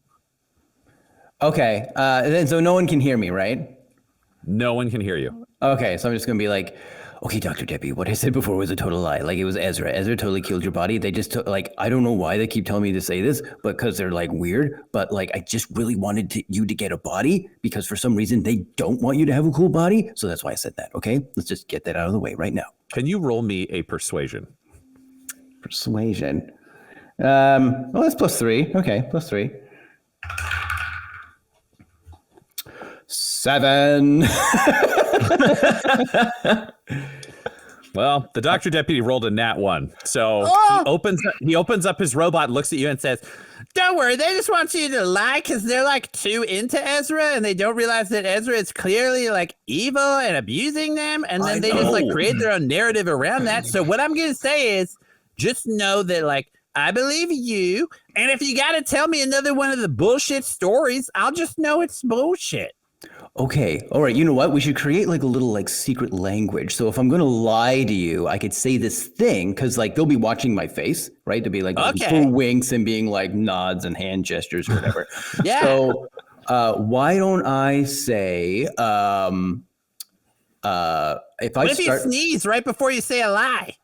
Okay. Then so no one can hear me, right? No one can hear you. Okay, so I'm just gonna be like, okay, Dr. Debbie, what I said before was a total lie. Like, it was Ezra. Ezra totally killed your body. They just like, I don't know why they keep telling me to say this, but because they're like weird. But like, I just really wanted you to get a body because for some reason they don't want you to have a cool body. So that's why I said that. Okay, let's just get that out of the way right now. Can you roll me a persuasion? Persuasion. Well, that's +3. Okay, +3. 7. Well, the doctor deputy rolled a nat 1. So he opens up his robot, looks at you, and says, Don't worry, they just want you to lie because they're like too into Ezra and they don't realize that Ezra is clearly like evil and abusing them. And then they just like create their own narrative around that. So what I'm going to say is just know that like, I believe you. And if you got to tell me another one of the bullshit stories, I'll just know it's bullshit. Okay, all right. You know what? We should create like a little like secret language. So if I'm gonna lie to you, I could say this thing because like they'll be watching my face, right? They'll be like Okay. winks and being like nods and hand gestures or whatever. Yeah. So why don't I say if I What if you start? sneeze right before you say a lie?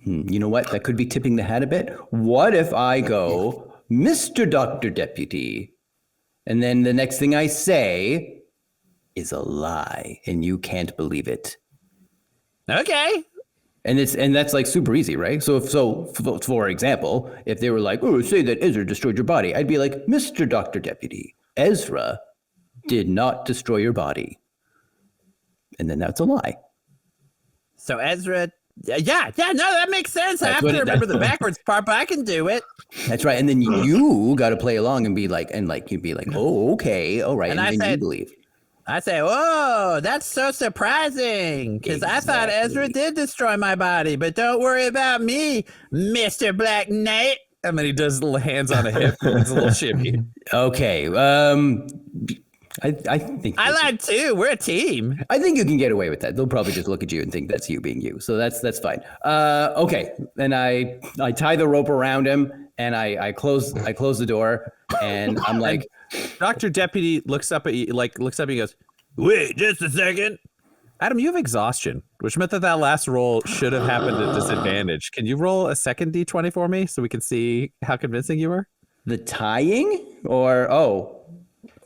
You know what? That could be tipping the hat a bit. What if I go, Mr. Dr. Deputy? And then the next thing I say is a lie, and you can't believe it. Okay. And that's like super easy, right? So for example, if they were like, "Oh, say that Ezra destroyed your body," I'd be like, "Mr. Dr. Deputy, Ezra did not destroy your body," and then that's a lie. So Ezra, no, that makes sense. I That's have what to it- remember the backwards part, but I can do it. That's right. And then you got to play along and be like, you'd be like, "Oh, okay, all right," And and I then you said- believe. I say, whoa, that's so surprising. Because I thought Ezra did destroy my body, but don't worry about me, Mr. Black Knight. and then he does little hands on a hip. It's a little shimmy. Okay. I think I lied too. We're a team. I think you can get away with that. They'll probably just look at you and think that's you being you. So that's fine. Okay. Then I tie the rope around him and I close the door and I'm like, Dr. Deputy looks up at you, and he goes, Wait, just a second. Adam, you have exhaustion, which meant that last roll should have happened at disadvantage. Can you roll a second D20 for me so we can see how convincing you were? the tying or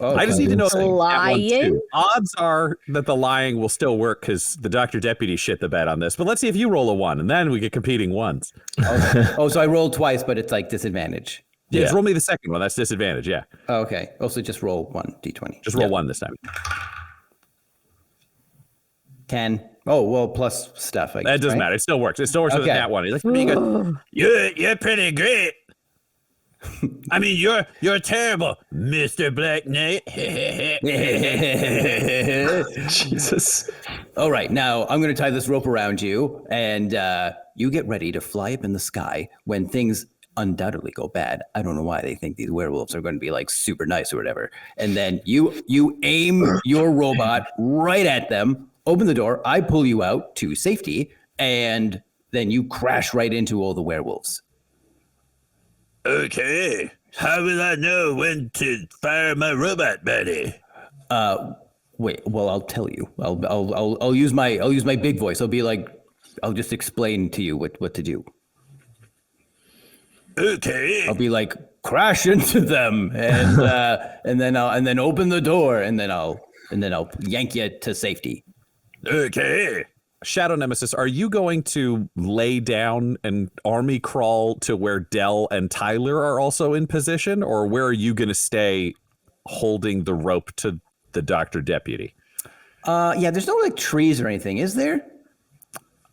I just need to know if you get one, Lying? too. Odds are that the lying will still work because the Dr. Deputy shit the bed on this. But let's see if you roll a 1, and then we get competing ones. so I rolled twice, but it's like disadvantage. Yeah. Just roll me the second one. That's disadvantage, yeah. Okay. Also just roll 1 d20. Just roll 1 this time. 10. Oh, well, plus stuff. I guess, That doesn't right? matter. It still works. It still works with Okay. that one. He looks at me and goes, You're pretty great. I mean, you're terrible, Mr. Black Knight. Jesus. All right, now I'm going to tie this rope around you, and you get ready to fly up in the sky when things undoubtedly go bad. I don't know why they think these werewolves are going to be like super nice or whatever. And then you aim your robot right at them, open the door, I pull you out to safety, and then you crash right into all the werewolves. Okay. How will I know when to fire my robot buddy? Wait, well, I'll tell you. I'll use my big voice. I'll be like, I'll just explain to you what to do. Okay. I'll be like, crash into them, and then open the door, and then I'll yank you to safety. Okay. Shadow Nemesis, are you going to lay down and army crawl to where Dell and Tyler are also in position, or where are you going to stay holding the rope to the Dr. Deputy? Yeah, there's no like trees or anything, is there?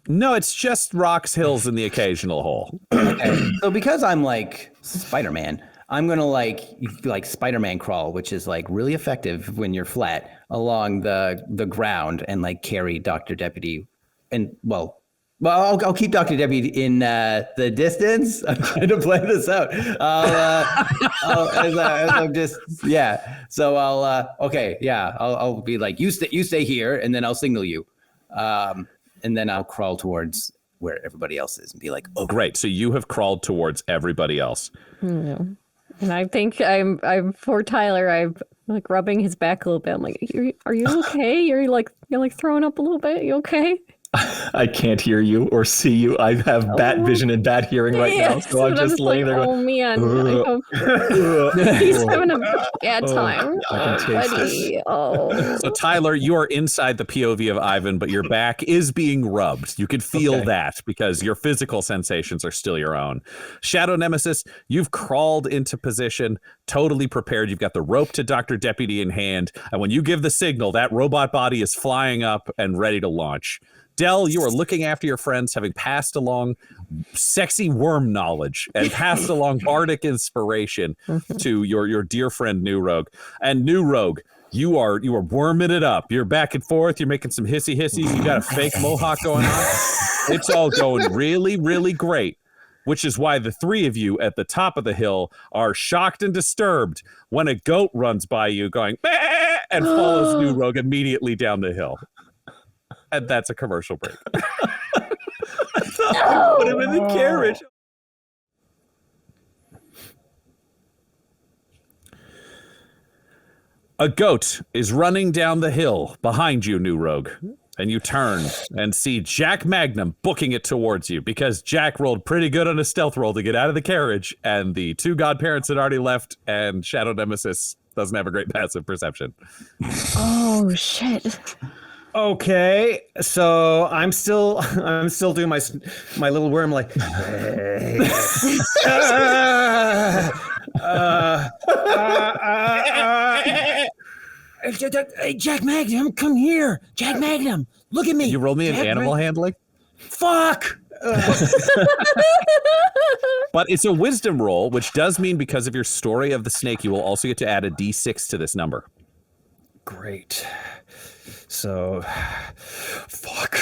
No, it's just rocks, hills, and the occasional hole. Okay. So because I'm like Spider-Man, I'm gonna like Spider-Man crawl, which is like really effective when you're flat along the ground and like carry Dr. Deputy. And well, I'll keep Dr. Deputy in the distance. I'm trying to plan this out. I'm just So I'll be like, you stay here, and then I'll signal you, and then I'll crawl towards where everybody else is and be like, oh, great. So you have crawled towards everybody else. Yeah. And I think I'm for Tyler. I'm like rubbing his back a little bit. I'm like, are you okay? You're like throwing up a little bit. You okay? I can't hear you or see you. I have bad vision and bad hearing right now, so I'm just laying there going, going, oh man, he's having a bad time. I can taste Buddy. Oh. So Tyler, you are inside the POV of Ivan, but your back is being rubbed. You can feel that because your physical sensations are still your own. Shadow Nemesis, you've crawled into position, totally prepared. You've got the rope to Dr. Deputy in hand, and when you give the signal, that robot body is flying up and ready to launch. Dell, you are looking after your friends, having passed along sexy worm knowledge and passed along bardic inspiration to your dear friend New Rogue. And New Rogue, you are worming it up. You're back and forth. You're making some hissy hissies. You got a fake mohawk going on. It's all going really, really great, which is why the three of you at the top of the hill are shocked and disturbed when a goat runs by you going, "Bah!" and follows New Rogue immediately down the hill. And that's a commercial break. I thought I put him in the carriage. A goat is running down the hill behind you, New Rogue. And you turn and see Jack Magnum booking it towards you because Jack rolled pretty good on a stealth roll to get out of the carriage, and the two godparents had already left, and Shadow Nemesis doesn't have a great passive perception. Oh shit. Okay, so I'm still doing my little worm like. Hey, Jack Magnum, come here. Jack Magnum, look at me. You roll me an animal handling? Fuck. But it's a wisdom roll, which does mean because of your story of the snake, you will also get to add a d6 to this number. Great. So, fuck.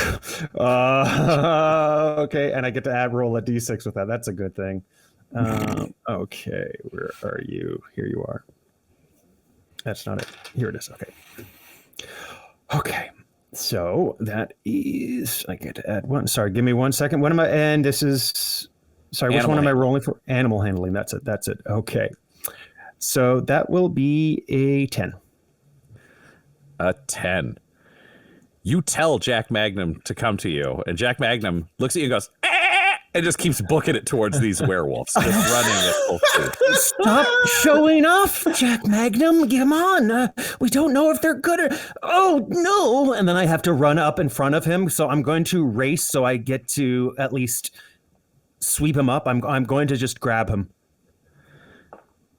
Okay, and I get to roll a d6 with that. That's a good thing. Okay, where are you? Here you are. That's not it. Here it is. Okay, so that is, I get to add one. Sorry, give me 1 second. What am I, and this is, sorry, which one am I rolling for? Animal handling. That's it. Okay. So that will be a 10. A 10. You tell Jack Magnum to come to you, and Jack Magnum looks at you and goes, "Ah!" and just keeps booking it towards these werewolves, just running at full speed. Stop showing off, Jack Magnum. Come on. We don't know if they're good or... Oh, no. And then I have to run up in front of him, so I'm going to race so I get to at least sweep him up. I'm going to just grab him.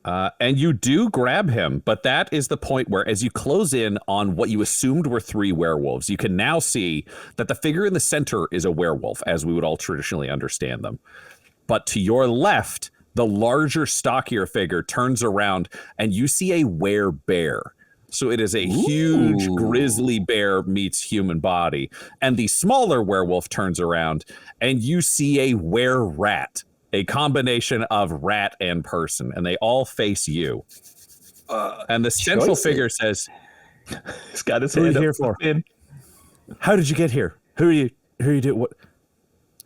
And you do grab him, but that is the point where as you close in on what you assumed were three werewolves, you can now see that the figure in the center is a werewolf, as we would all traditionally understand them. But to your left, the larger, stockier figure turns around and you see a werebear So it is a huge grizzly bear meets human body. And the smaller werewolf turns around and you see a were-rat, a combination of rat and person, and they all face you. And the central figure says, He's got his Who are hand you up. here for? How did you get here? Who are you doing? What?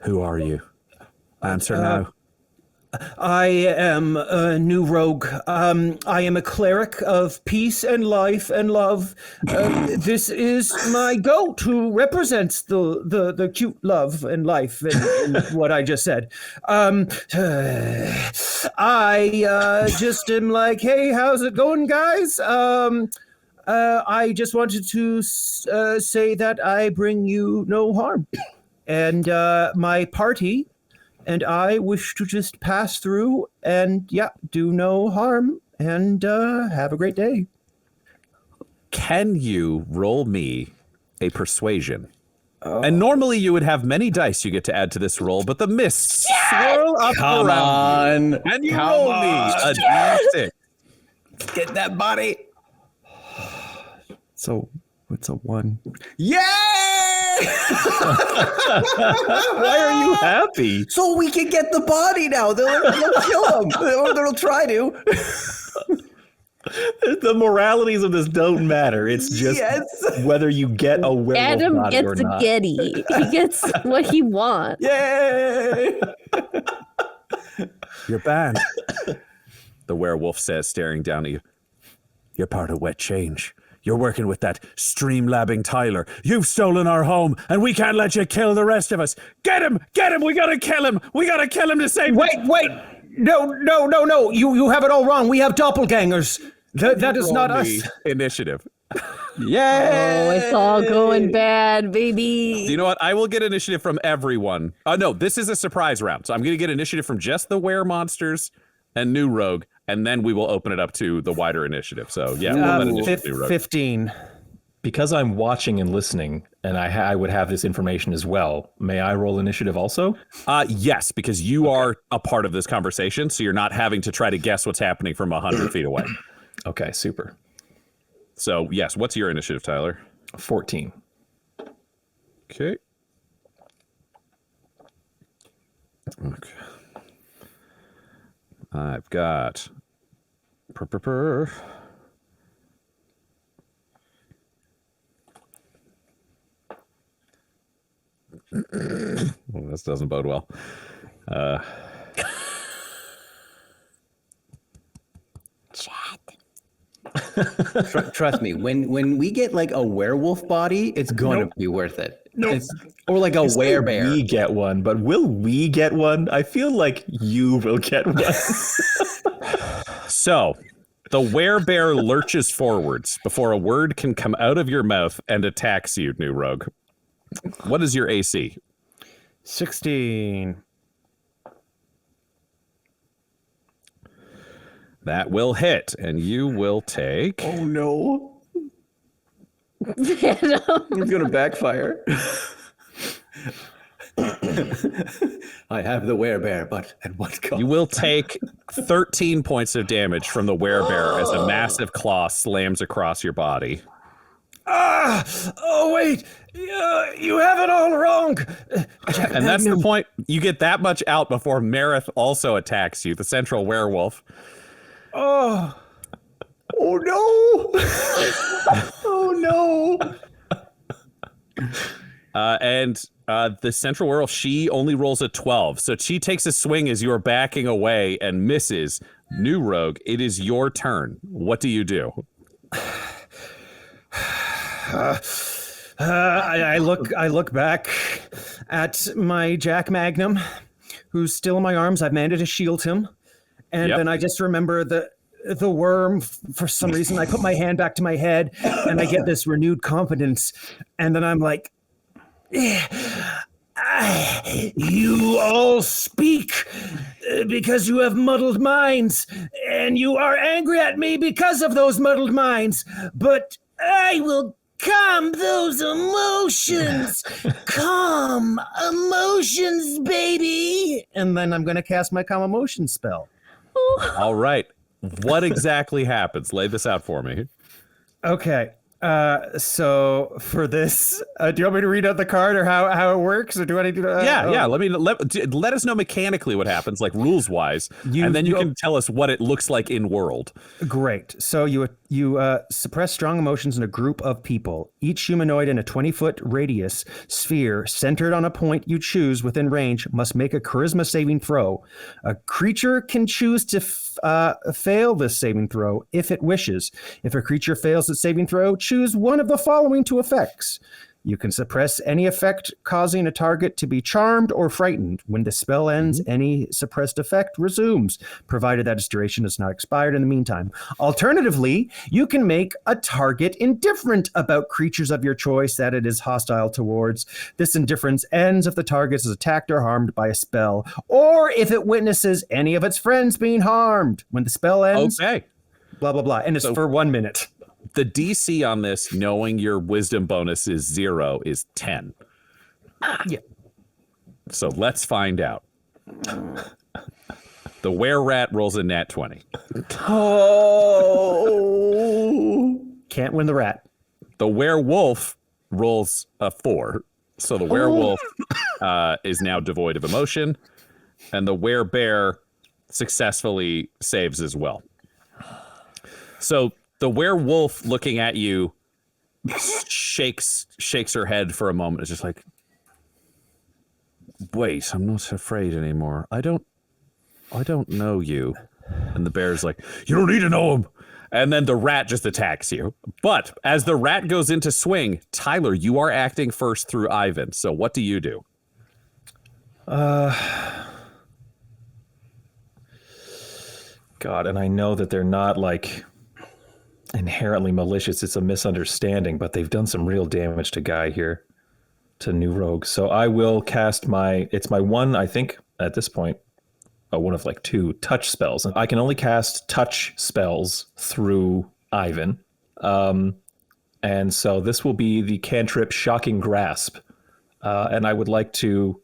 Who are you? Answer now. I am a new rogue. I am a cleric of peace and life and love. This is my goat who represents the cute love and life and what I just said. I just am like, hey, how's it going, guys? I just wanted to say that I bring you no harm. And my party and I wish to just pass through and, do no harm and have a great day. can you roll me a persuasion? And normally you would have many dice you get to add to this roll, but the mists swirl up around you. And you roll me a d6. Get that body. So it's a 1. Yay! Why are you happy? So we can get the body now. They'll kill him. Or they'll try to. The moralities of this don't matter. It's just whether you get a werewolf Adam body or gets a not. Getty. He gets what he wants. Yay! You're banned. The werewolf says, staring down at you. You're part of Wet Change. You're working with that streamlabbing Tyler. You've stolen our home, and we can't let you kill the rest of us. Get him! Get him! We gotta kill him! We gotta kill him to save Wait! No. You have it all wrong. We have doppelgangers. That is not us. Initiative. Yay! Oh, it's all going bad, baby. Do you know what? I will get initiative from everyone. No, this is a surprise round. So I'm going to get initiative from just the were monsters and new rogue, and then we will open it up to the wider initiative. So yeah, we'll let initiative do rogue. 15. Because I'm watching and listening, and I would have this information as well. May I roll initiative also? Yes, because you are a part of this conversation, so you're not having to try to guess what's happening from 100 feet away. Okay, super. So yes, what's your initiative, Tyler? 14. Okay. I've got. Well, this doesn't bode well. Trust me, when we get like a werewolf body, it's going to be worth it. Or like a werebear. We get one, but will we get one? I feel like you will get one. So, the werebear lurches forwards before a word can come out of your mouth and attacks you, new rogue. What is your AC? 16. That will hit, and you will take. Oh no. Adam. It's going to backfire. I have the werebear, but at what cost? You will take 13 points of damage from the werebear as a massive claw slams across your body. Oh, wait. You have it all wrong. And that's the point. You get that much out before Marith also attacks you, the central werewolf. Oh no. Oh no. And the central werewolf, she only rolls a 12. So she takes a swing as you're backing away and misses. New rogue, it is your turn. What do you do? I look back at my Jack Magnum, who's still in my arms. I've managed to shield him. And then I just remember the worm. For some reason, I put my hand back to my head and I get this renewed confidence. And then I'm like, you all speak because you have muddled minds, and you are angry at me because of those muddled minds. But I will calm those emotions. Calm emotions, baby. And then I'm going to cast my calm emotions spell. All right. What exactly happens? Lay this out for me. Okay. So for this, do you want me to read out the card or how it works, or do I need to? Yeah. Let us know mechanically what happens, like rules wise, and then you can tell us what it looks like in world. Great. So you suppress strong emotions in a group of people. Each humanoid in a 20-foot radius sphere centered on a point you choose within range must make a charisma saving throw. A creature can choose to fail this saving throw if it wishes. If a creature fails its saving throw, choose one of the following two effects. You can suppress any effect causing a target to be charmed or frightened. When the spell ends, any suppressed effect resumes, provided that its duration has not expired in the meantime. Alternatively, you can make a target indifferent about creatures of your choice that it is hostile towards. This indifference ends if the target is attacked or harmed by a spell, or if it witnesses any of its friends being harmed. When the spell ends, Okay. blah, blah, blah. And it's for 1 minute. The DC on this, knowing your wisdom bonus is 0, is 10. Yeah. So let's find out. The were-rat rolls a nat 20. Oh. Can't win the rat. The werewolf rolls a 4. So the werewolf is now devoid of emotion. And the werebear successfully saves as well. So the werewolf, looking at you, shakes her head for a moment. It's just like, wait, I'm not afraid anymore. I don't know you. And the bear's like, you don't need to know him. And then the rat just attacks you. But as the rat goes into swing, Tyler, you are acting first through Ivan. So what do you do? God, and I know that they're not like inherently malicious. It's a misunderstanding, but they've done some real damage to Guy here, to New Rogue. So I will cast it's my one, I think, at this point, one of like 2 touch spells. And I can only cast touch spells through Ivan. And so this will be the cantrip Shocking Grasp. And I would like to,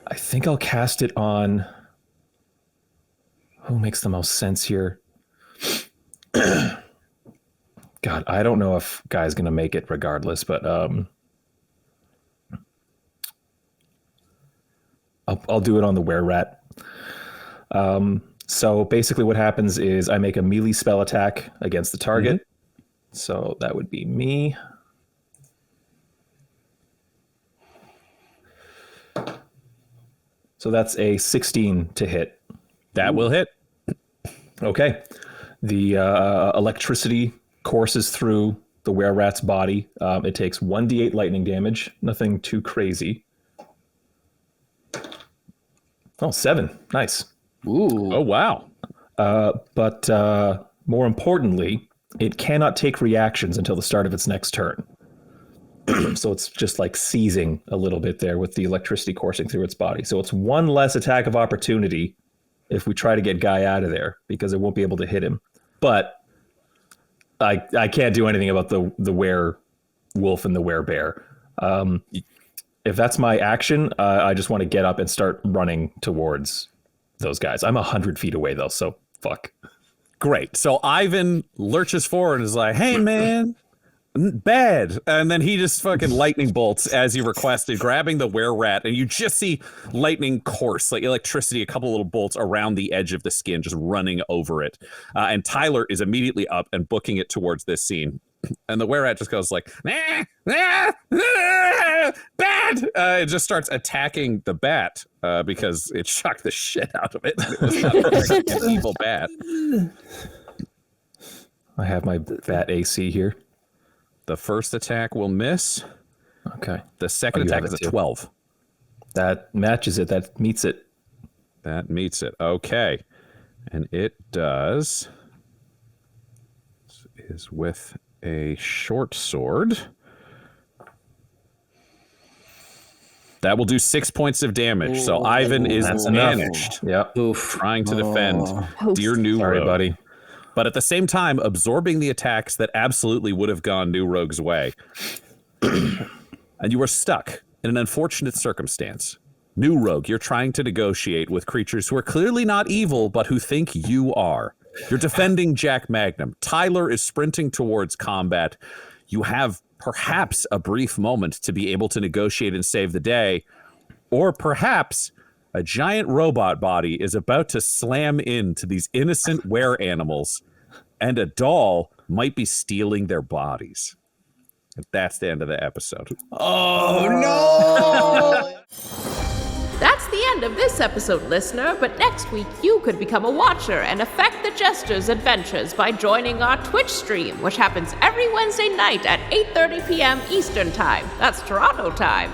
I think I'll cast it on, who makes the most sense here? God, I don't know if Guy's going to make it regardless, but I'll do it on the were-rat. So basically what happens is I make a melee spell attack against the target. Mm-hmm. So that would be me. So that's a 16 to hit. That will hit. Okay. The electricity courses through the were-rat's body. It takes 1d8 lightning damage. Nothing too crazy. Oh, 7. Nice. Ooh. Oh, wow. But more importantly, it cannot take reactions until the start of its next turn. So it's just like seizing a little bit there with the electricity coursing through its body. So it's 1 less attack of opportunity if we try to get Guy out of there, because it won't be able to hit him. But I can't do anything about the werewolf and the werebear. If that's my action, I just want to get up and start running towards those guys. I'm 100 feet away though, so fuck. Great. So Ivan lurches forward and is like, hey man, bad. And then he just fucking lightning bolts as he requested, grabbing the were-rat, and you just see lightning course, like electricity, a couple little bolts around the edge of the skin, just running over it. And Tyler is immediately up and booking it towards this scene. And the were-rat just goes like, bad! It just starts attacking the bat because it shocked the shit out of it. It was not an evil bat. I have my bat AC here. The first attack will miss. Okay. The second attack is a 12. That matches it. That meets it. That meets it. Okay. And it does. This is with a short sword. That will do 6 points of damage. So Ivan is managed. Yep. Trying to defend dear New Sorry, Rogue. buddy. But at the same time, absorbing the attacks that absolutely would have gone New Rogue's way. And you are stuck in an unfortunate circumstance. New Rogue, you're trying to negotiate with creatures who are clearly not evil, but who think you are. You're defending Jack Magnum. Tyler is sprinting towards combat. You have perhaps a brief moment to be able to negotiate and save the day, or perhaps a giant robot body is about to slam into these innocent were animals, and a doll might be stealing their bodies. That's the end of the episode. Oh, no! That's the end of this episode, listener, but next week you could become a watcher and affect the Jesters' adventures by joining our Twitch stream, which happens every Wednesday night at 8:30 p.m. Eastern Time. That's Toronto time.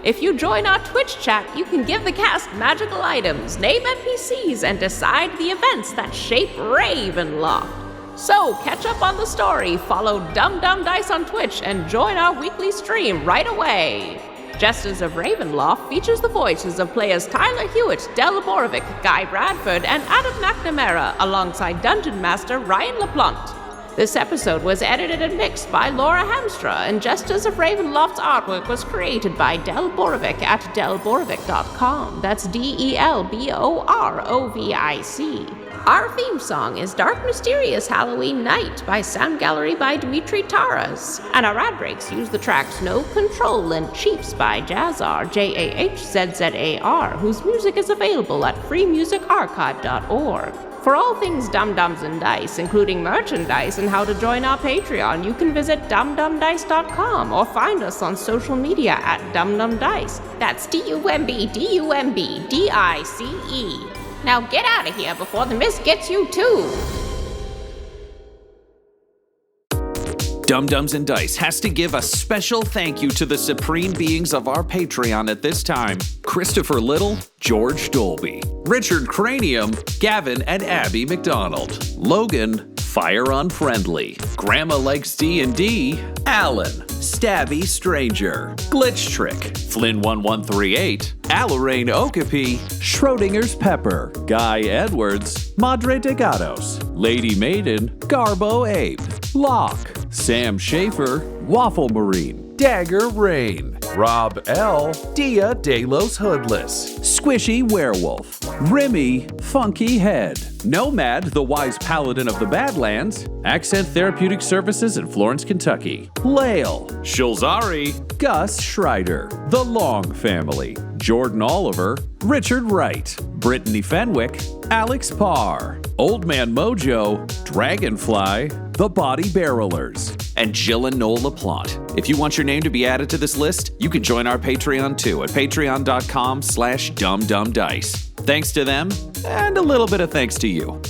If you join our Twitch chat, you can give the cast magical items, name NPCs, and decide the events that shape Ravenloft. So, catch up on the story, follow Dum Dum Dice on Twitch, and join our weekly stream right away. Jesters of Ravenloft features the voices of players Tyler Hewitt, Del Borovic, Guy Bradford, and Adam McNamara, alongside Dungeon Master Ryan LaPlante. This episode was edited and mixed by Laura Hamstra, and Jesters of Ravenloft's artwork was created by Del Borovic at delborovic.com. That's DELBOROVIC. Our theme song is Dark Mysterious Halloween Night by Sound Gallery by Dimitri Taras, and our ad breaks use the tracks No Control and Chiefs by Jazzar, JAHZZAR, whose music is available at freemusicarchive.org. For all things Dum-Dums and Dice, including merchandise and how to join our Patreon, you can visit dumdumdice.com or find us on social media at dumdumdice. That's DUMBDUMBDICE. Now get out of here before the mist gets you too! Dum-Dums and Dice has to give a special thank you to the supreme beings of our Patreon at this time: Christopher Little, George Dolby, Richard Cranium, Gavin and Abby McDonald, Logan, Fire Unfriendly, Grandma Likes D&D, Alan, Stabby Stranger, Glitch Trick, Flynn1138, Alarain Okapi, Schrodinger's Pepper, Guy Edwards, Madre de Gatos, Lady Maiden, Garbo Ape, Locke, Sam Schaefer, Waffle Marine, Dagger Rain, Rob L, Dia De Los Hoodless, Squishy Werewolf, Remy Funky Head, Nomad, the Wise Paladin of the Badlands, Accent Therapeutic Services in Florence, Kentucky, Lael, Shulzari, Gus Schreider, The Long Family, Jordan Oliver, Richard Wright, Brittany Fenwick, Alex Parr, Old Man Mojo, Dragonfly, The Body Barrelers, and Jill and Noel LaPlante. If you want your name to be added to this list, you can join our Patreon too at patreon.com/dumdumdice. Thanks to them, and a little bit of thanks to you.